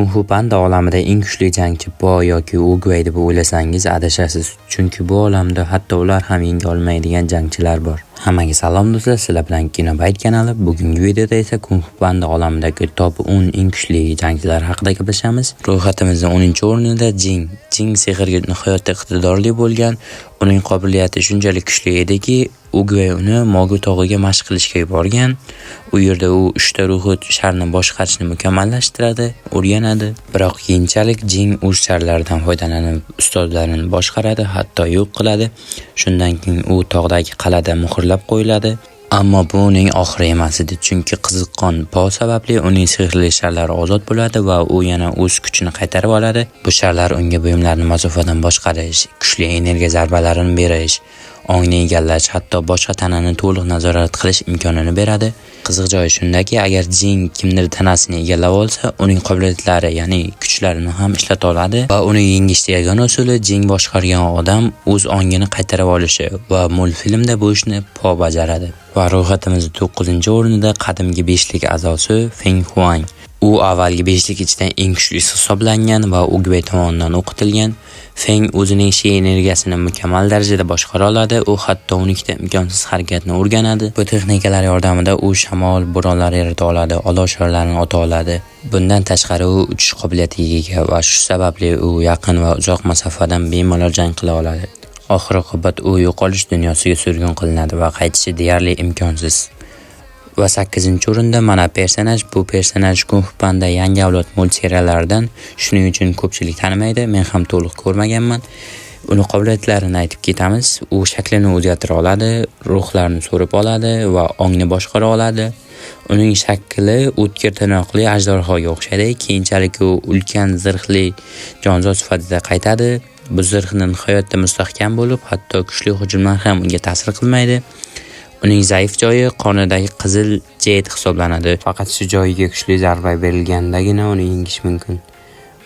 Kung Fu Panda olamida eng kuchli jangchi Po yoki Oogway deb o'ylasangiz adashasiz, chunki bu olamda hatto ular ham yenga olmaydigan jangchilar bor. Hammaga salom do'stlar, sizlar bilan Kinobayt kanali. Bugungi videoda esa Kung Fu Panda olamidagi top 10 eng kuchli jangchilar haqida gaplashamiz. Ro'yxatimizda 10-o'rinda Jing. Jing sehrga nihoyatda iqtidorli bo'lgan, uning qobiliyati shunchalik kuchli ediki, Oogway uni Mogu tog'iga mashq qilishga yuborgan. U yerda u 3 ta ruhiy sharni boshqarishni mukammallashtiradi, o'rganadi. Biroq keyinchalik Jing o'z sharlaridan foydalanib ustozlarini boshqaradi, hatto yo'q qiladi. Shundan keyin u tog'dagi qal'ada muhrlab qo'yiladi. Ammo bu uning oxiri emas edi, chunki qiziqqon Po sababli uning sehrli sharlari ozod bo'ladi va u yana o'z kuchini qaytarib oladi. Bu sharlar unga buyumlarni masofadan boshqarish, kuchli energiya zarbalarini berish, ongni egallash, hatto boshqa tanani to'liq nazorat qilish imkonini beradi. Qiziq joyi shundaki, agar Jing kimdir tanasini egallab olsa, uning qobiliyatlari, ya'ni kuchlarini ham ishlata oladi va uni yengishning yagona usuli Jing boshqargan odam o'z ongini qaytarib olishi va multfilmda bu ishni Po bajaradi. Va ro'yxatimizda 9-o'rinda qadimgi 5lik a'zosi Feng Huang. U avvalgi 5lik ichidan eng kuchlisi hisoblangan va Oogway tomonidan o'qitilgan. Feng o'zining shi energiyasini mukammal darajada boshqara oladi. U hatto unikda imkonsiz harakatni o'rganadi. Bu texnikalar yordamida u shamol bo'ronlari yarata oladi, olov sharlarini ota oladi. Bundan tashqari u uchish qobiliyatiga ega va shu sababli u yaqin va uzoq masofadan bemalol jang qila oladi. Oxir-oqibat u yo'qolish dunyosiga surgun qilinadi va qaytishi deyarli imkonsiz. Va 8-o'rinda mana personaj. Bu personaj Kung Fu Panda yangi avlod multserialaridan, shuning uchun ko'pchilik tanimaydi. Men ham to'liq ko'rmaganman. Uni qobiliyatlarini aytib ketamiz. U shaklini o'zgartira oladi, ruhlarni so'rib oladi va ongni boshqara oladi. Uning shakli o'tkir tirnoqli ajdarhoga o'xshaydi. Keyinchalik u ulkan zirhli jonzot sifatida qaytadi. Bu zirhni nihoyatda mustahkam bo'lib, hatto kuchli hujumlar ham unga ta'sir qilmaydi. Uning zaif joyi qonidagi qizil jet hisoblanadi. Faqat shu joyiga kuchli zarba berilgandagina uni yengish mumkin.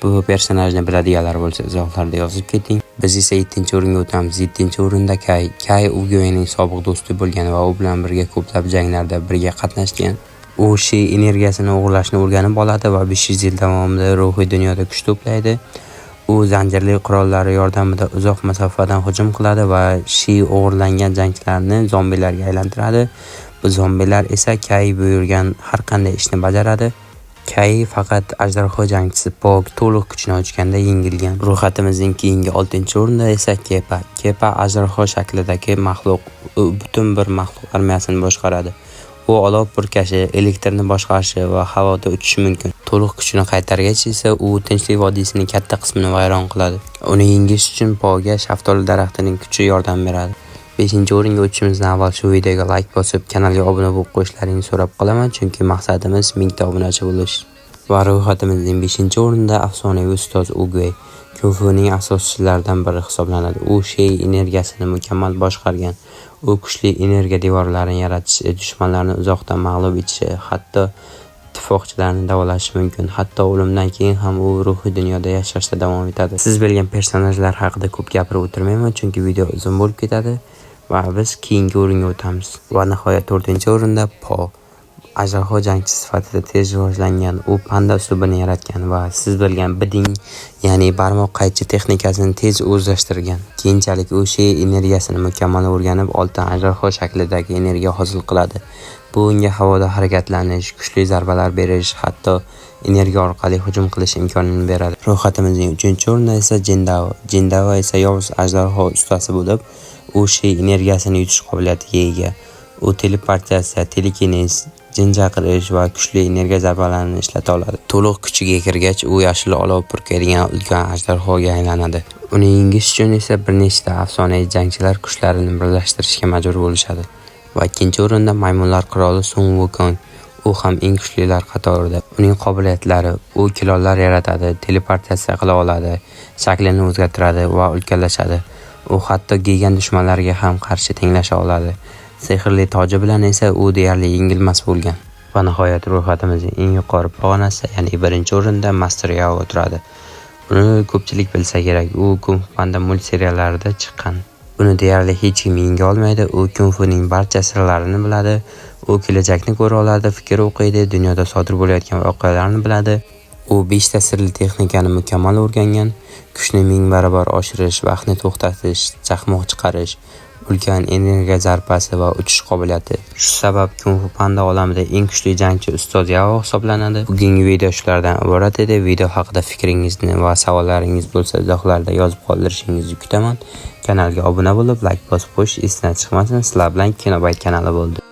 Bu personajni biladiganlar bo'lsa izohlarda yozib keting. Biz esa 7-o'ringa o'tamiz. 7-o'rinda Kai. Kai Oogwayning sobiq do'sti bo'lgan va u bilan birga ko'plab janglarda birga qatnashgan. U shi energiyasini o'g'irlashni o'rganib oladi va 500 yil davomida ruhiy dunyoda kuch to'playdi. U zanjirli qurollari yordamida uzoq masofadan hujum qiladi va shi o'g'irlangan jangchilarni zombilarga aylantiradi. Bu zombilar esa Kai buyurgan har qanday ishni bajaradi. Kai faqat ajdarho jangchisi Po to'liq kuchini ochganda yengilgan. Ro'yxatimizning keyingi 6-o'rinda esa Kepa. Kepa ajdarho shaklidagi maxluq. U butun bir maxluq armiyasini boshqaradi. U olov purkashi, elektrni boshqarishi va havoda uchishi mumkin. To'liq kuchini qaytargach esa u Tinchlik vodiysining katta qismini vayron qiladi. Uni yengish uchun Poga shaftoli daraxtining kuchi yordam beradi. 5-o'ringa o'tishimizdan avval shu videoga like bosib, kanalga obuna bo'lib qo'yishlaringizni so'rab qolaman, chunki maqsadimiz 1000 ta obunachi bo'lish. Va ro'yxatimizning 5-o'rinda afsonaviy ustoz Oogway. Kung Fu'ning asoschilaridan biri hisoblanadi. U shi energiyasini mukammal boshqargan. U kuchli energiya devorlarini yaratishi, dushmanlarni uzoqdan mag'lub etishi, hatto ittifoqchilarni davolashi mumkin. Hatto o'limdan keyin ham u ruhiy dunyoda yashashda davom etadi. Siz bilgan personajlar haqida ko'p gapirib o'tirmayman, chunki video uzun bo'lib ketadi va biz keyingi o'ringa o'tamiz. Va nihoyat 4-o'rinda Po. Ajdarho jangchi sifatida tez rivojlangan, u panda uslubini yaratgan va siz bilgan biding, ya'ni barmoq qaychi texnikasini tez o'zlashtirgan. Keyinchalik u shi energiyasini mukammal o'rganib, oltin ajdarho shaklidagi energiya hosil qiladi. Bu unga havoda harakatlanish, kuchli zarbalar berish, hatto energiya orqali hujum qilish imkonini beradi. Ro'yxatimizning 3-o'rinda esa Jindao. Jindao esa yovuz ajdarho ustasi bo'lib, u shi energiyasini yutish qobiliyatiga ega. U teleportatsiya, telekinez, jin chaqirish va kuchli energiya zarbalarini ishlata oladi. To'liq kuchiga kirgach, u yashil olov purkaydigan ulkan ajdarhoga aylanadi. Uni yengish uchun esa bir nechta afsonaviy jangchilar kuchlarini birlashtirishga majbur bo'lishadi. Va 2-o'rinda maymunlar qiroli Sun Wukong. U ham eng kuchlilar qatorida. Uning qobiliyatlari: u kilollar yaratadi, teleportatsiya qila oladi, shaklini o'zgartiradi va ulkanlashadi. U hatto gigant dushmanlarga ham qarshi tenglasha oladi. Sehrli toji bilan esa u deyarli yengilmas bo'lgan. Va nihoyat ro'yxatimizning eng yuqori pog'onasi, ya'ni 1-o'rinda Master Yao turadi. Uni ko'pchilik bilsa kerak, u Kung Fu Panda multseriallarida chiqqan. Uni deyarli hech kim yenga olmaydi. U Kung Fu'ning barcha sirlarini biladi. U kelajakni ko'ra oladi, fikr o'qiydi, dunyoda sodir bo'layotgan voqealarni biladi. U 5 ta sirli texnikani mukammal o'rgangan. Kuchni 1000 barobar oshirish, vaqtni to'xtatish, chaqmoq chiqarish, ulkan energiya zarpasi va uchish qobiliyati. Shu sabab Kung Fu Panda olamida eng kuchli jangchi ustoz Yao hisoblanadi. Bugungi video shulardan iborat edi. Video haqida fikringizni va savollaringiz bo'lsa, izohlarda yozib qoldirishingizni kutaman. Kanalga obuna bo'lib, like bosib qo'yish esdan chiqmasin. Sizlar bilan Kinobayt kanali bo'ldi.